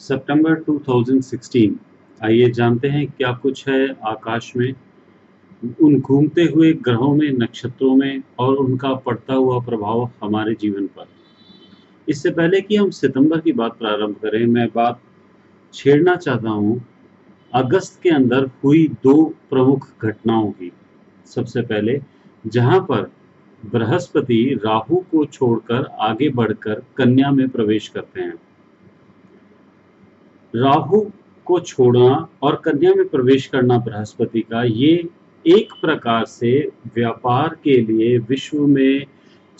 सितंबर 2016। आइए जानते हैं क्या कुछ है आकाश में, उन घूमते हुए ग्रहों में, नक्षत्रों में और उनका पड़ता हुआ प्रभाव हमारे जीवन पर। इससे पहले कि हम सितंबर की बात प्रारंभ करें, मैं बात छेड़ना चाहता हूँ अगस्त के अंदर हुई दो प्रमुख घटनाओं की। सबसे पहले, जहां पर बृहस्पति राहु को छोड़कर आगे बढ़कर कन्या में प्रवेश करते हैं। राहु को छोड़ना और कन्या में प्रवेश करना बृहस्पति का, ये एक प्रकार से व्यापार के लिए, विश्व में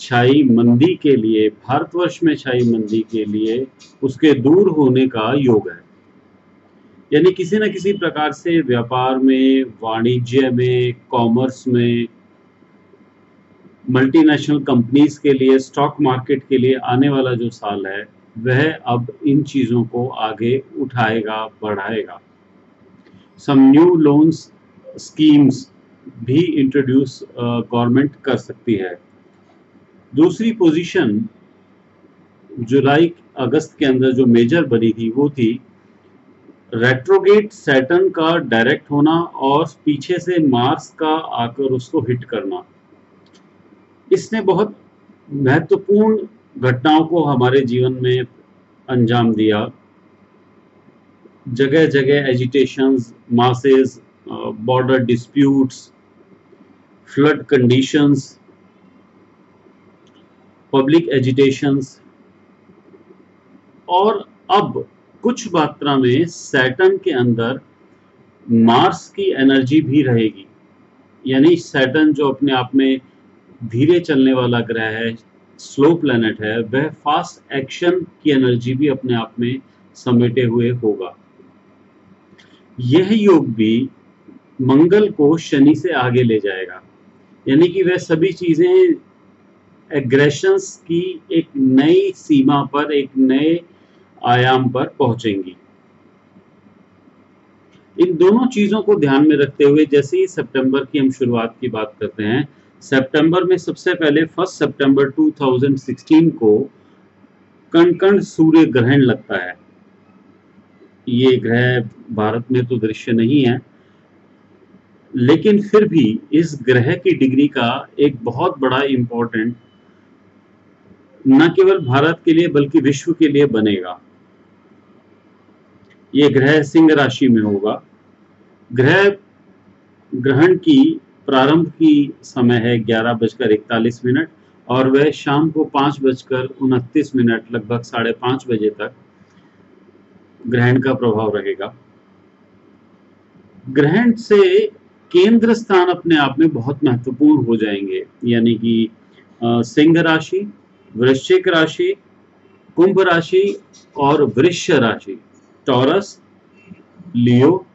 छाई मंदी के लिए, भारतवर्ष में छाई मंदी के लिए उसके दूर होने का योग है। यानी किसी न किसी प्रकार से व्यापार में, वाणिज्य में, कॉमर्स में, मल्टीनेशनल कंपनीज के लिए, स्टॉक मार्केट के लिए आने वाला जो साल है वह अब इन चीजों को आगे उठाएगा, बढ़ाएगा। सम न्यू लोन्स स्कीम्स भी इंट्रोड्यूस गवर्नमेंट कर सकती है। दूसरी पोजीशन जुलाई अगस्त के अंदर जो मेजर बनी थी वो थी रेट्रोगेट सैटर्न का डायरेक्ट होना और पीछे से मार्स का आकर उसको हिट करना। इसने बहुत महत्वपूर्ण घटनाओं को हमारे जीवन में अंजाम दिया। जगह जगह agitations, masses, border disputes, flood conditions, public agitations, और अब कुछ मात्रा में सैटर्न के अंदर मार्स की एनर्जी भी रहेगी। यानी सैटर्न जो अपने आप में धीरे चलने वाला ग्रह है, स्लो प्लैनेट है, वह फास्ट एक्शन की एनर्जी भी अपने आप में समेटे हुए होगा। यह योग भी मंगल को शनि से आगे ले जाएगा। यानी कि वह सभी चीजें एग्रेशंस की एक नई सीमा पर, एक नए आयाम पर पहुंचेंगी। इन दोनों चीजों को ध्यान में रखते हुए जैसे ही सितंबर की हम शुरुआत की बात करते हैं, सितंबर में सबसे पहले 1 सितंबर 2016 को कण सूर्य ग्रहण लगता है। ये ग्रह भारत में तो दृश्य नहीं है, लेकिन फिर भी इस ग्रह की डिग्री का एक बहुत बड़ा इंपॉर्टेंट न केवल भारत के लिए बल्कि विश्व के लिए बनेगा। ये ग्रह सिंह राशि में होगा। ग्रह ग्रहण की प्रारंभ की समय है 11:41 और वह शाम को 5:29, लगभग 5:30 बजे तक ग्रहण का प्रभाव रहेगा। ग्रहण से केंद्र स्थान अपने आप में बहुत महत्वपूर्ण हो जाएंगे। यानी कि सिंह राशि, वृश्चिक राशि, कुंभ राशि और वृष राशि, taurus, Leo,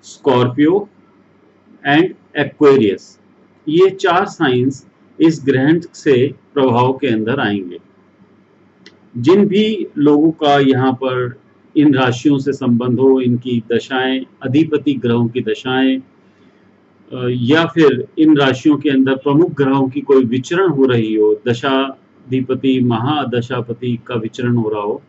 Scorpio and Aquarius, ये 4 साइंस इस ग्रहण से प्रभाव के अंदर आएंगे। जिन भी लोगों का यहाँ पर इन राशियों से संबंध हो, इनकी दशाएं, अधिपति ग्रहों की दशाएं, या फिर इन राशियों के अंदर प्रमुख ग्रहों की कोई विचरण हो रही हो, दशाधिपति, महादशापति का विचरण हो रहा हो,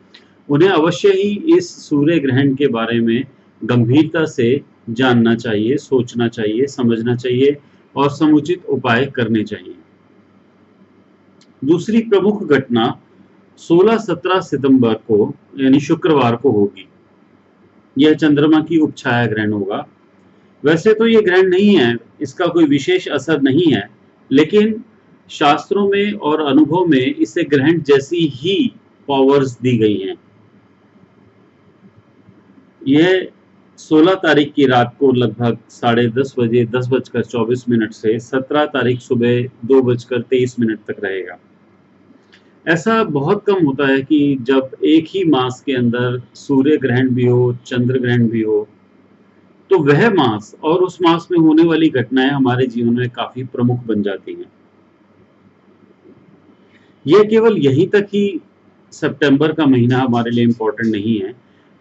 उन्हें अवश्य ही इस सूर्य ग्रहण के बारे में गंभीरता से जानना चाहिए, सोचना चाहिए, समझना चाहिए और समुचित उपाय करने चाहिए। दूसरी प्रमुख घटना 16-17 सितंबर को यानी शुक्रवार को होगी। यह चंद्रमा की उपछाया ग्रहण होगा। वैसे तो ये ग्रहण नहीं है, इसका कोई विशेष असर नहीं है, लेकिन शास्त्रों में और अनुभव में इसे ग्रहण जैसी ही पावर्स दी गई हैं। यह 16 तारीख की रात को लगभग 10:30 बजे 10:24 से 17 तारीख सुबह 2:23 तक रहेगा। ऐसा बहुत कम होता है कि जब एक ही मास के अंदर सूर्य ग्रहण भी हो, चंद्र ग्रहण भी हो, तो वह मास और उस मास में होने वाली घटनाएं हमारे जीवन में काफी प्रमुख बन जाती हैं। यह केवल यहीं तक ही सितंबर का महीना हमारे लिए इम्पोर्टेंट नहीं है,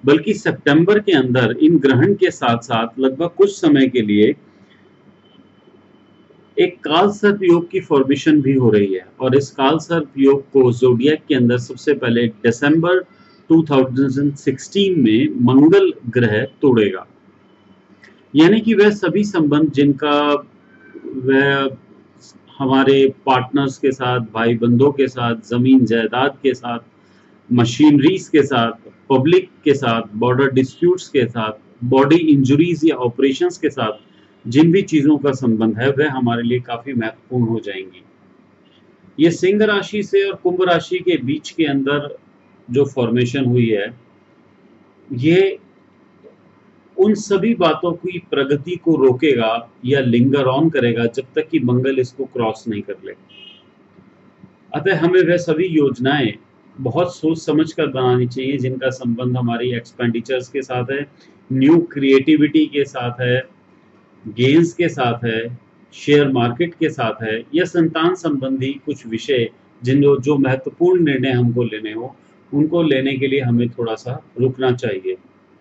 बल्कि सितंबर के अंदर इन ग्रहण के साथ साथ लगभग कुछ समय के लिए एक काल सर्प योग की फॉर्मेशन भी हो रही है। और इस काल सर्प योग को ज़ोडिएक के अंदर सबसे पहले दिसंबर 2016 में मंगल ग्रह तोड़ेगा। यानी कि वह सभी संबंध जिनका वह हमारे पार्टनर्स के साथ, भाई बंधों के साथ, जमीन जायदाद के साथ, मशीनरीज के साथ, पब्लिक के साथ, बॉर्डर डिस्प्यूट्स के साथ, बॉडी इंजरीज या ऑपरेशंस के साथ जिन भी चीजों का संबंध है वह हमारे लिए काफी महत्वपूर्ण हो जाएंगी। ये सिंह राशि से और कुंभ राशि के बीच के अंदर जो फॉर्मेशन हुई है, ये उन सभी बातों की प्रगति को रोकेगा या लिंगर ऑन करेगा जब तक कि मंगल इसको क्रॉस नहीं कर ले। अतः हमें वह सभी योजनाएं बहुत सोच समझ कर बनानी चाहिए जिनका संबंध हमारी एक्सपेंडिचर्स के साथ है, न्यू क्रिएटिविटी के साथ है, गेन्स के साथ है, शेयर मार्केट के साथ है, या संतान संबंधी कुछ विषय जो महत्वपूर्ण निर्णय हमको लेने हो उनको लेने के लिए हमें थोड़ा सा रुकना चाहिए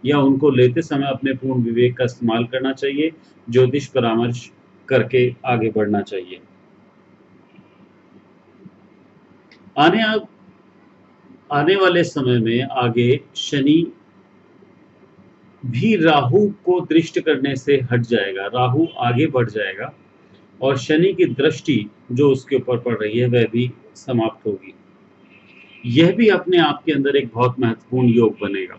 या उनको लेते समय अपने पूर्ण विवेक का इस्तेमाल करना चाहिए, ज्योतिष परामर्श करके आगे बढ़ना चाहिए। आने वाले समय में आगे शनि भी राहु को दृष्ट करने से हट जाएगा, राहु आगे बढ़ जाएगा और शनि की दृष्टि जो उसके ऊपर पड़ रही है वह भी समाप्त होगी। यह भी अपने आप के अंदर एक बहुत महत्वपूर्ण योग बनेगा,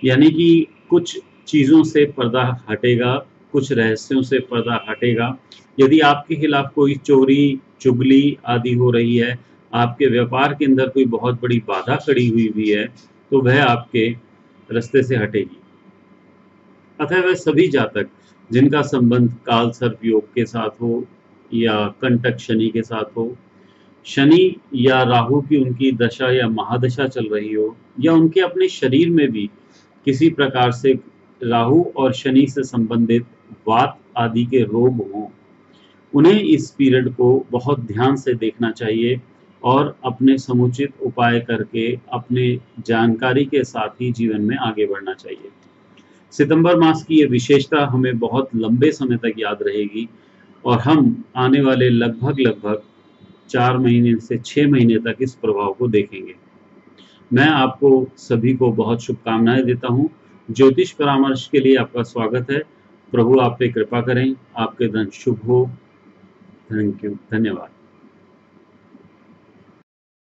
यानी कि कुछ चीज़ों से पर्दा हटेगा, कुछ रहस्यों से पर्दा हटेगा। यदि आपके खिलाफ कोई चोरी चुगली आदि हो रही है, आपके व्यापार के अंदर कोई बहुत बड़ी बाधा खड़ी हुई है, तो वह आपके रास्ते से हटेगी। अतः वह सभी जातक जिनका संबंध काल सर्प योग के साथ हो या कंटक शनि के साथ हो, शनि या राहु की उनकी दशा या महादशा चल रही हो, या उनके अपने शरीर में भी किसी प्रकार से राहु और शनि से संबंधित वात आदि के रोग हों, उन्हें इस पीरियड को बहुत ध्यान से देखना चाहिए और अपने समुचित उपाय करके अपने जानकारी के साथ ही जीवन में आगे बढ़ना चाहिए। सितंबर मास की ये विशेषता हमें बहुत लंबे समय तक याद रहेगी और हम आने वाले लगभग 4 महीने से 6 महीने तक इस प्रभाव को देखेंगे। मैं आपको सभी को बहुत शुभकामनाएं देता हूं। ज्योतिष परामर्श के लिए आपका स्वागत है। प्रभु आप पे कृपा करें, आपके दिन शुभ हो। थैंक यू, धन्यवाद।